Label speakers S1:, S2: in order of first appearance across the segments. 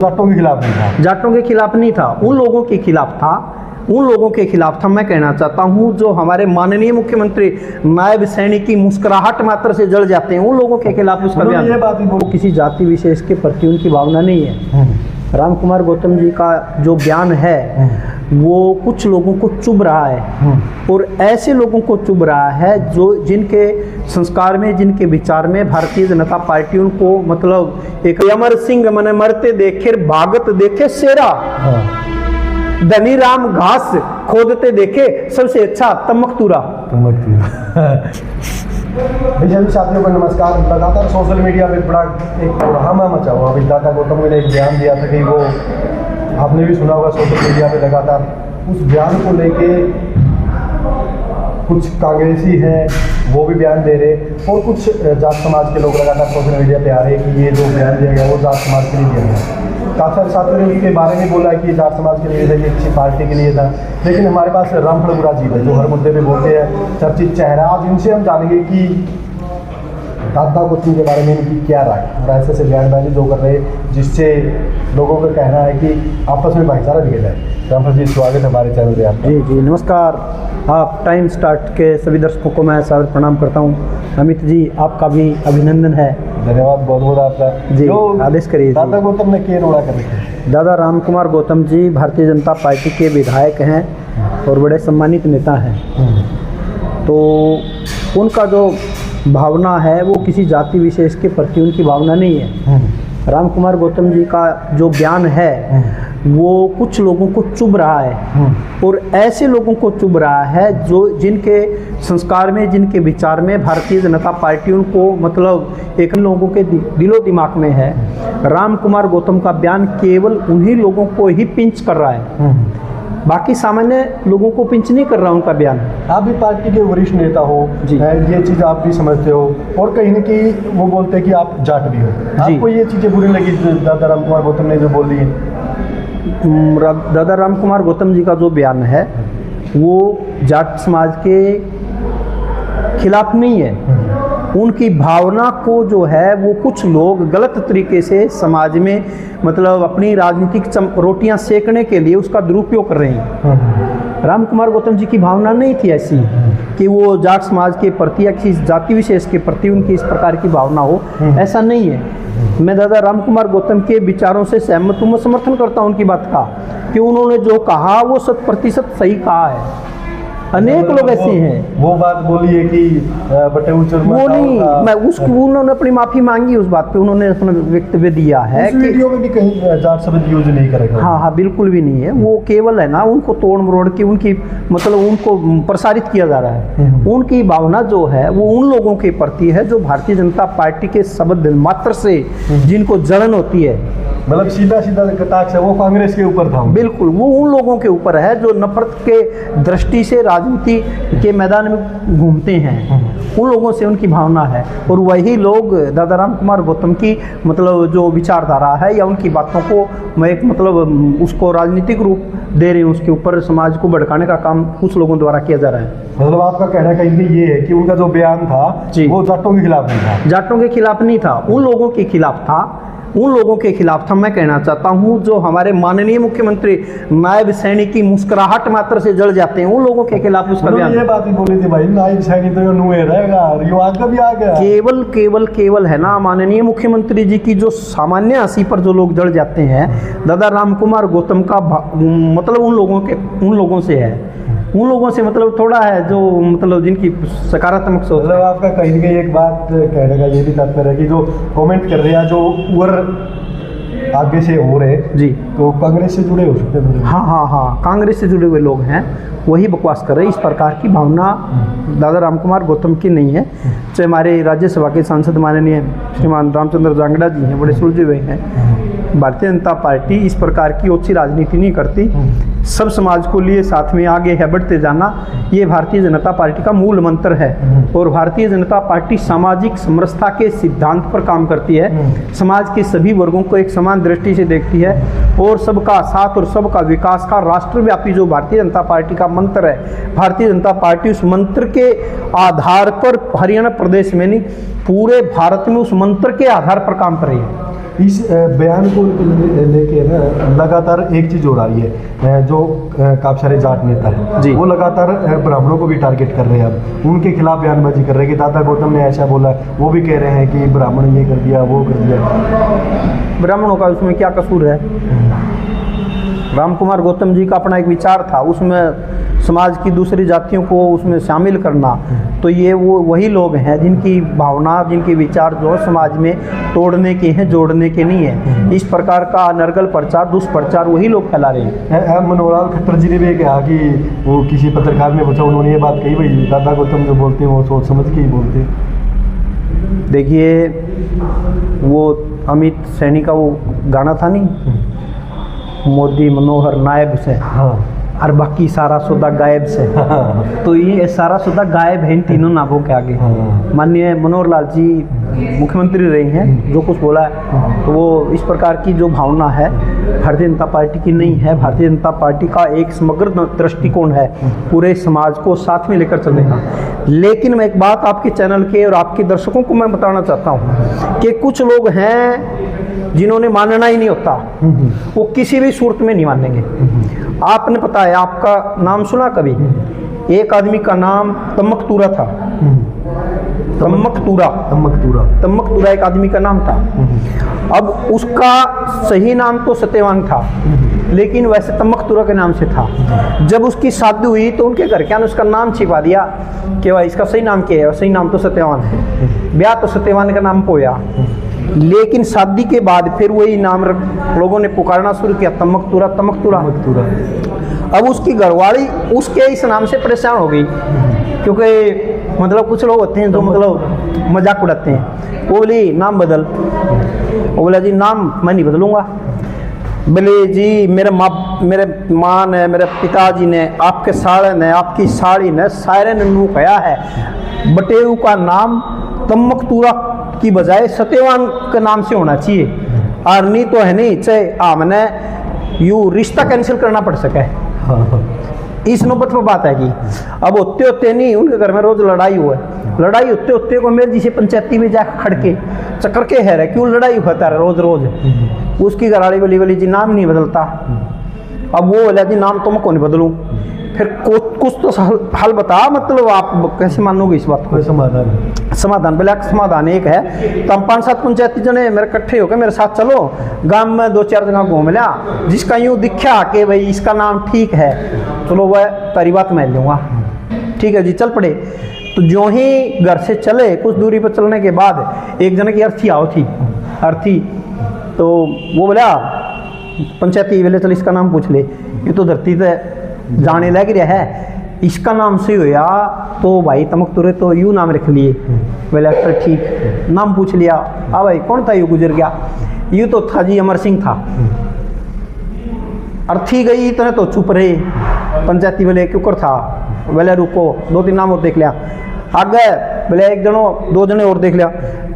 S1: जाटों के खिलाफ नहीं था,
S2: जाटों के खिलाफ नहीं था, उन लोगों के खिलाफ था, उन लोगों के खिलाफ था। मैं कहना चाहता हूं जो हमारे माननीय मुख्यमंत्री नायब सैनिक की मुस्कुराहट मात्र से जल जाते हैं, उन लोगों के खिलाफ उसका बयान।
S1: ये बात भी
S2: किसी जाति विशेष के प्रति उनकी भावना नहीं है। राम कुमार गौतम जी का जो बयान है वो कुछ लोगों को चुभ रहा है, और ऐसे लोगों को चुभ रहा है जो जिनके संस्कार में, जिनके विचार में भारतीय जनता पार्टी उनको मतलब एक अमर सिंह मने मरते देखे भागत देखे शेरा, धनी राम घास खोदते देखे सबसे अच्छा तमकतूरा।
S1: साथियों को नमस्कार। लगातार सोशल मीडिया पे बड़ा एक हंगामा मचा हुआ। अभी दादा गौतम ने एक बयान दिया था कि वो, आपने भी सुना होगा सोशल मीडिया पे लगातार उस बयान को लेके कुछ कांग्रेसी हैं वो भी बयान दे रहे, और कुछ जाट समाज के लोग लगातार सोशल मीडिया पे आ रहे हैं कि ये जो बयान दिया गया वो जाट समाज के लिए दिया गया। काफ़ी सारे साथियों ने उसके बारे में बोला कि जाट समाज के लिए था, ये किसी पार्टी के लिए था, लेकिन हमारे पास रामफल बुरा जी है जो हर मुद्दे पे बोलते हैं, चर्चित चेहरा। आज इनसे हम जानेंगे कि दादा गौतम के बारे में इनकी क्या राय, और ऐसे बयानबाजी जो कर रहे हैं जिससे लोगों का कहना है कि आपस में भाईचारा दिया जाए। रामफल जी, स्वागत है हमारे चैनल पे आपका।
S2: जी जी नमस्कार। आप टाइम स्टार्ट के सभी दर्शकों को मैं सादर प्रणाम करता हूँ। अमित जी, आपका भी अभिनंदन है।
S1: धन्यवाद बहुत बहुत आपका
S2: जी। आदेश करिए।
S1: दादा गौतम ने क्या रोड़ा कर रखे?
S2: दादा राम कुमार गौतम जी भारतीय जनता पार्टी के विधायक हैं और बड़े सम्मानित नेता हैं। तो उनका जो भावना है वो किसी जाति विशेष के प्रति उनकी भावना नहीं है। राम कुमार गौतम जी का जो बयान है वो कुछ लोगों को चुभ रहा है, और ऐसे लोगों को चुभ रहा है जो जिनके संस्कार में, जिनके विचार में भारतीय जनता पार्टी उनको मतलब एक लोगों के दिलो दिमाग में है। राम कुमार गौतम का बयान केवल उन्हीं लोगों को ही पिंच कर रहा है, बाकी सामान्य लोगों को पिंच नहीं कर रहा उनका बयान।
S1: आप भी पार्टी के वरिष्ठ नेता हो जी, ये चीज़ आप भी समझते हो, और कहीं ना कहीं वो बोलते हैं कि आप जाट भी हो, आपको ये चीज़ें बुरी लगी दादा राम कुमार गौतम ने जो बोल दी है?
S2: दादा राम कुमार गौतम जी का जो बयान है वो जाट समाज के खिलाफ नहीं है। उनकी भावना को जो है वो कुछ लोग गलत तरीके से समाज में मतलब अपनी राजनीतिक रोटियां सेकने के लिए उसका दुरुपयोग कर रहे हैं। राम कुमार गौतम जी की भावना नहीं थी ऐसी कि वो जाट समाज के प्रति या किसी जाति विशेष के प्रति उनकी इस प्रकार की भावना हो, ऐसा नहीं है। मैं दादा राम कुमार गौतम के विचारों से सहमत हूँ, मैं समर्थन करता हूँ उनकी बात का कि उन्होंने जो कहा वो 100% सही कहा है। अनेक लोग ऐसे हैं।
S1: वो बात बोली है कि बटे
S2: वो नहीं, मैं उसको उन्होंने अपनी माफी मांगी उस बात पे, उन्होंने अपना वक्तव्य दिया है
S1: कि वीडियो में भी कहीं जाट शब्द यूज नहीं करेगा।
S2: हाँ, बिल्कुल भी नहीं है। वो केवल है ना उनको तोड़ मरोड़ के उनकी मतलब उनको प्रसारित किया जा रहा है। उनकी भावना जो है वो उन लोगों के प्रति है जो भारतीय जनता पार्टी के शब्द मात्र से जिनको जलन होती है,
S1: मतलब सीधा सीधा कटाक्ष है वो कांग्रेस के ऊपर था।
S2: बिल्कुल, वो उन लोगों के ऊपर है जो नफरत के दृष्टि से राजनीति के मैदान में घूमते हैं, उन लोगों से उनकी भावना है। और वही लोग दादा राम कुमार गौतम की मतलब जो विचारधारा है या उनकी बातों को मैं एक मतलब उसको राजनीतिक रूप दे रही हूँ, उसके ऊपर समाज को भड़काने का काम कुछ लोगों द्वारा किया जा रहा है।
S1: मतलब आपका कहना कहीं ये है कि उनका जो बयान था वो जाटों के खिलाफ नहीं था?
S2: जाटों के खिलाफ नहीं था, उन लोगों के खिलाफ था, उन लोगों के खिलाफ था। मैं कहना चाहता हूं जो हमारे माननीय मुख्यमंत्री नायब सैनिक की मुस्कुराहट मात्र से जल जाते हैं, उन लोगों के खिलाफ उसका बयान।
S1: ये बात ही बोली थी भाई, नायब सैनिक तो नुए रहेगा, युवा का भी आ गया।
S2: केवल है ना माननीय मुख्यमंत्री जी की जो सामान्य हंसी पर जो लोग जल जाते हैं, दादा राम कुमार गौतम का मतलब उन लोगों से है, उन लोगों से मतलब थोड़ा है जो मतलब जिनकी सकारात्मक सोच।
S1: मतलब आपका कहीं ना कहीं एक बात कहने का ये भी तात्पर्य है कि जो कमेंट कर रहे हैं, जो ऊपर आगे से हो रहे
S2: जी, तो
S1: कांग्रेस से जुड़े हो सकते हैं।
S2: हाँ, कांग्रेस से जुड़े हुए लोग हैं, वही बकवास कर रहे हैं। इस प्रकार की भावना दादा राम कुमार गौतम की नहीं है। चाहे हमारे राज्यसभा के सांसद माननीय श्रीमान रामचंद्र जांगड़ा जी हैं, बड़े सुलझे हुए हैं। भारतीय जनता पार्टी इस प्रकार की ओछी राजनीति नहीं करती। सब समाज को लिए साथ में आगे है बढ़ते जाना, ये भारतीय जनता पार्टी का मूल मंत्र है। और भारतीय जनता पार्टी सामाजिक समरसता के सिद्धांत पर काम करती है, समाज के सभी वर्गों को एक समान दृष्टि से देखती है, और सबका साथ और सबका विकास का राष्ट्रव्यापी जो भारतीय जनता पार्टी का मंत्र है, भारतीय जनता पार्टी उस मंत्र के आधार पर हरियाणा प्रदेश में नहीं पूरे भारत में उस मंत्र के आधार पर काम कर रही है।
S1: इस बयान को लेके ना लगातार एक चीज़ हो रही है, जो काफ़ी सारे जाट नेता हैं
S2: जी।
S1: वो लगातार ब्राह्मणों को भी टारगेट कर रहे हैं, अब उनके खिलाफ बयानबाजी कर रहे हैं कि दादा गौतम ने ऐसा बोला, वो भी कह रहे हैं कि ब्राह्मण ये कर दिया वो कर दिया।
S2: ब्राह्मणों का उसमें क्या कसूर है? राम कुमार गौतम जी का अपना एक विचार था, उसमें समाज की दूसरी जातियों को उसमें शामिल करना, तो ये वो वही लोग हैं जिनकी भावना, जिनके विचार जो समाज में तोड़ने के हैं, जोड़ने के नहीं है। इस प्रकार का अनर्गल प्रचार, दुष्प्रचार वही लोग फैला रहे हैं।
S1: मनोहर खट्टर जी ने भी कहा कि वो किसी पत्रकार ने पूछा, उन्होंने ये बात कही, भाई दादा गौतम जो बोलते हैं वो सोच समझ के ही बोलते हैं।
S2: देखिए, वो अमित सैनी का वो गाना था नहीं, मोदी मनोहर नायब से,
S1: हाँ,
S2: और बाकी सारा सौदा गायब से। तो ये सारा सौदा गायब है इन तीनों नामों के आगे। माननीय मनोहर लाल जी मुख्यमंत्री रहे हैं, जो कुछ बोला है तो वो इस प्रकार की जो भावना है भारतीय जनता पार्टी की नहीं है। भारतीय जनता पार्टी का एक समग्र दृष्टिकोण है पूरे समाज को साथ में लेकर चलने का। लेकिन मैं एक बात आपके चैनल के और आपके दर्शकों को मैं बताना चाहता हूँ कि कुछ लोग हैं जिन्होंने मानना ही नहीं होता, वो किसी भी सूरत में नहीं मानेंगे। आपने पता है, आपका नाम सुना कभी? एक आदमी का नाम तमकतूरा था। तमकतूरा एक आदमी का नाम था। अब उसका सही नाम तो सत्यवान था, लेकिन वैसे तमकतूरा के नाम से था। जब उसकी शादी हुई तो उनके घर क्या ने उसका नाम छिपा दिया कि भाई इसका सही नाम क्या है, सही नाम तो सत्यवान है। ब्याह तो सत्यवान का नाम पोया, लेकिन शादी के बाद फिर वही नाम लोगों ने पुकारना शुरू किया, तमकतूरा तमकतूरा। अब उसकी घरवाली उसके इस नाम से परेशान हो गई, क्योंकि मतलब कुछ लोग होते हैं जो मतलब मजाक उड़ाते हैं। वो बोली नाम बदल, वो बोला जी नाम मैं नहीं बदलूंगा। बोले जी मेरे माँ ने, मेरे पिताजी ने, आपके साड़े ने, आपकी साड़ी ने, सारे ने नू कहा है बटेऊ का नाम तमकतूरा की बजाय सत्यवान के नाम से होना चाहिए, और नहीं तो है नहीं चाहे हमने यू रिश्ता कैंसिल करना पड़ सके। इस नौबत में बात है कि अब होते होते नहीं, उनके घर में रोज लड़ाई हुआ है। लड़ाई होते होते को मेरे जी से पंचायती में जाकर खड़के चक्कर के है क्यों लड़ाई होता है रोज रोज। उसकी घरवाली बोली जी नाम नहीं बदलता। अब वो बोला जी नाम तो मैं कौन बदलूं। फिर कुछ तो हल बता, मतलब आप कैसे मानोगे इस बात को? समाधान बोले समाधान एक है, तो हम 5-7 पंचायती जने मेरे इकट्ठे होकर मेरे साथ चलो, गांव में 2-4 जगह घूम लिया, जिसका यूँ दिखा कि भाई इसका नाम ठीक है, चलो वह तारी बात मैं लूँगा। ठीक है जी, चल पड़े। तो जो ही घर से चले कुछ दूरी पर चलने के बाद एक जने की अर्थी आओ थी, अर्थी, तो वो बोला पंचायती बोले चल इसका नाम पूछ ले, ये तो धरती से जाने लग रहा है, इसका नाम से होया तो भाई तमकतूरे तो यू नाम रख लिए। बोले अच्छा ठीक, नाम पूछ लिया। अब भाई कौन था यू गुजर गया? यू तो था जी अमर सिंह था। अर्थी गई इतने तो चुप रहे। पंचायती बोले क्यों कर था? बोले रुको 2-3 नाम और देख लिया। आगे बोले 1 जनो 2 जने और देख लिया।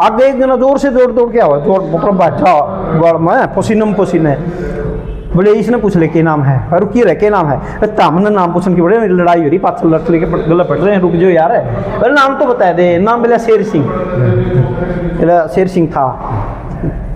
S2: आगे एक जना जोर से दौड़ के आवा, जोर मतलब बैठा गड़ में पसीने। बोले इसने पूछ ले के नाम है, और की रहे के नाम है? तामने नाम पूछने की बड़े लड़ाई हो रही, पाँच लड़के लेके गला पड़ रहे हैं, रुक जाओ यार। बोले नाम तो बता दे। नाम बोला शेर सिंह। बोला शेर सिंह था,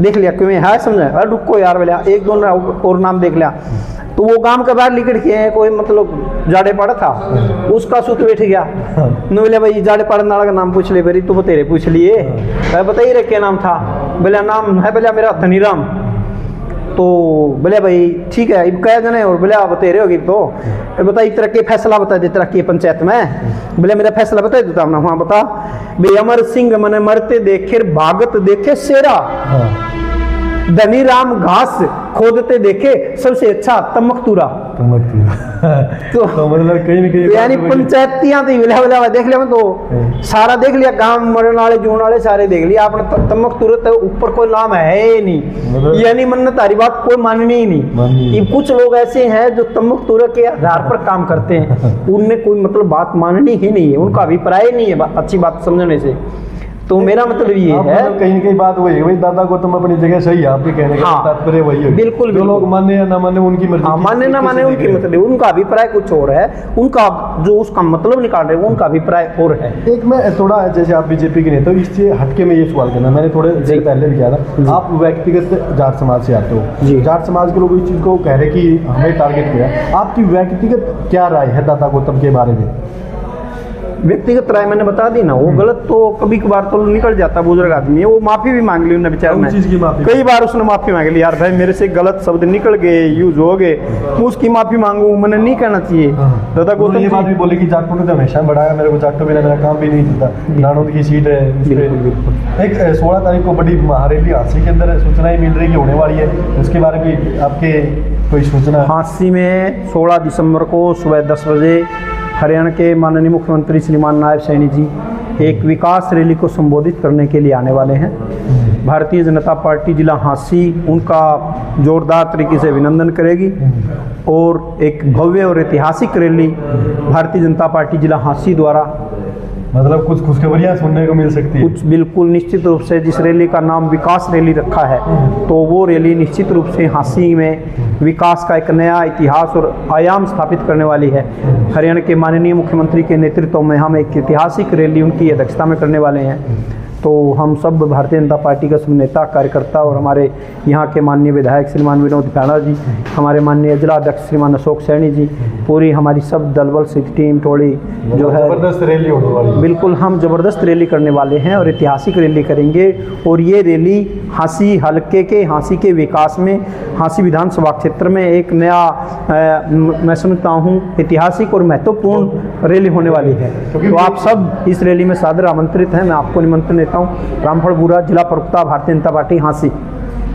S2: देख लिया क्यों है समझे? अरे रुको यार, बोला 1-2 और नाम देख लिया। तो वो गांव के बाहर निकल के कोई मतलब जाड़े पड़ा था, उसका सूत बैठ गया। न बोले भाई जाड़े पड़ने वाला का नाम पूछ ले, मेरी तो तेरे पूछ लिए, बताइए रे क्या नाम था? बोला नाम है, बोला मेरा धनीराम। तो बोले भाई ठीक है, अब कह जने और बोले आप तेरे होगी तो बताइए तेरा के फैसला बता दे, तेरा के पंचायत में? बोले मेरा फैसला बता देता हूँ। हाँ बता। बे अमर सिंह मने मरते देखे भागत देखे शेरा, धनी राम घास खोदते देखे सबसे अच्छा तमकतूरा।
S1: तो मतलब कहीं न कहीं
S2: यानी पंचायतियां थी बोला देख लिया, मैं तो सारा देख लिया, गांव मरण वाले जून वाले सारे देख लिया, आपने तमकतूरा तो ऊपर कोई नाम है ही नहीं। यानी मन तारी बात कोई माननी ही नहीं। कुछ लोग ऐसे हैं जो तमकतूरा के आधार पर काम करते हैं, उनमें कोई मतलब बात माननी ही नहीं है, उनका अभिप्राय नहीं है अच्छी बात समझने से। तो मेरा मतलब ये
S1: आप
S2: है,
S1: मतलब कहीं ना कहीं बात वही है, वही दादा गौतम अपनी जगह सही है, आपके कहने का
S2: हाँ,
S1: तात्पर्य वही है।
S2: बिल्कुल,
S1: जो
S2: बिल्कुल।
S1: लोग माने या ना माने उनकी मर्जी।
S2: हाँ, माने ना माने उनकी मतलब, उनका अभिप्राय कुछ और है, उनका जो उसका मतलब निकाल रहे हैं वो उनका अभिप्राय और है।
S1: एक मैं थोड़ा, जैसे आप बीजेपी के नेता हो, इससे हटके में ये सवाल करना, मैंने थोड़े देर पहले भी किया था, आप व्यक्तिगत जाट समाज से आते हो,
S2: जी।
S1: जाट समाज के लोग इस चीज़ को कह रहे कि हमें टारगेट किया, आपकी व्यक्तिगत क्या राय है दादा गौतम के बारे में?
S2: व्यक्तिगत राय मैंने बता दी ना, वो गलत तो कभी कभार तो निकल जाता, बुजुर्ग आदमी है, वो माफी भी मांग ली उन्होंने बेचारे
S1: उस
S2: ने,
S1: चीज़ की माफी?
S2: कई बार उसने माफी मांग ली, यार भाई मेरे से गलत शब्द निकल गए, यूज हो गए, मैं उसकी माफी मांगू, मैंने नहीं कहना चाहिए। दादा
S1: तो
S2: गौतम
S1: ये बात भी बोले कि जाटों ने तो हमेशा बढ़ाया, मेरे को जाटों बिना मेरा काम भी नहीं चलता, नानोद की सीट है।
S2: बिल्कुल, बिल्कुल।
S1: एक 16 तारीख को बड़ी महारेली हांसी के अंदर सूचनाएं मिल रही कि होने वाली है, उसके बारे में आपके कोई सूचना?
S2: हांसी में 16 दिसंबर को सुबह 10 बजे हरियाणा के माननीय मुख्यमंत्री श्रीमान नायब सैनी जी एक विकास रैली को संबोधित करने के लिए आने वाले हैं। भारतीय जनता पार्टी जिला हांसी उनका जोरदार तरीके से अभिनंदन करेगी और एक भव्य और ऐतिहासिक रैली भारतीय जनता पार्टी जिला हांसी द्वारा,
S1: मतलब कुछ खुशखबरियां सुनने को मिल सकती है?
S2: कुछ बिल्कुल निश्चित रूप से, जिस रैली का नाम विकास रैली रखा है, तो वो रैली निश्चित रूप से हांसी में विकास का एक नया इतिहास और आयाम स्थापित करने वाली है। हरियाणा के माननीय मुख्यमंत्री के नेतृत्व में हम एक ऐतिहासिक रैली उनकी अध्यक्षता में करने वाले हैं। तो हम सब भारतीय जनता पार्टी का सब नेता कार्यकर्ता और हमारे यहाँ के माननीय विधायक श्रीमान विनोद प्याणा जी, हमारे माननीय जिला अध्यक्ष श्रीमान अशोक सैनी जी, पूरी हमारी सब दलबल से टीम टोली जो है,
S1: जबरदस्त रैली होने वाली है।
S2: बिल्कुल हम जबरदस्त रैली करने वाले हैं और ऐतिहासिक रैली करेंगे। और ये रैली हांसी हलके के, हांसी के विकास में, हांसी विधानसभा क्षेत्र में एक नया मैं समझता हूँ ऐतिहासिक और महत्वपूर्ण रैली होने वाली है। तो आप सब इस रैली में सादर आमंत्रित हैं, मैं आपको निमंत्रण देता हूँ। रामफल बुरा, जिला प्रवक्ता, भारतीय जनता पार्टी, हांसी।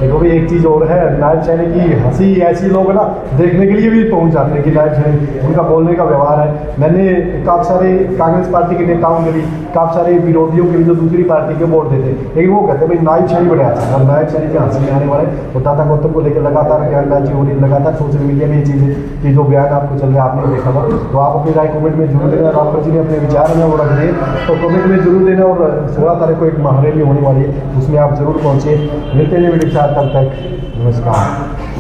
S1: देखो भी एक चीज़ और है, नायब सैनी की हंसी ऐसी लोग ना देखने के लिए भी पहुंच जाते हैं कि नायब सैनी, उनका बोलने का व्यवहार है। मैंने काफ़ी सारे कांग्रेस पार्टी के नेताओं के भी, काफ़ी सारे विरोधियों के भी जो दूसरी पार्टी के वोट देते, लेकिन वो कहते हैं भाई नायब सैनी बड़े अच्छा, और नायब सैनी के हंसी में आने वाले और दादा गौतम को लेकर लगातार बयानबाजी हो रही, लगातार सोशल मीडिया में ये चीज़ें कि जो बयान आपको चल रहा है आपने देखा था। तो आप अपनी राय कमेंट में जरूर देना, रामफल जी ने अपने विचार हैं वो रख दिए, तो कमेंट में जरूर देना। और 16 तारीख को एक महारैली होने वाली है, उसमें आप जरूर पहुँचिए। मिलते हैं वीडियो के साथ, तब तक नमस्कार।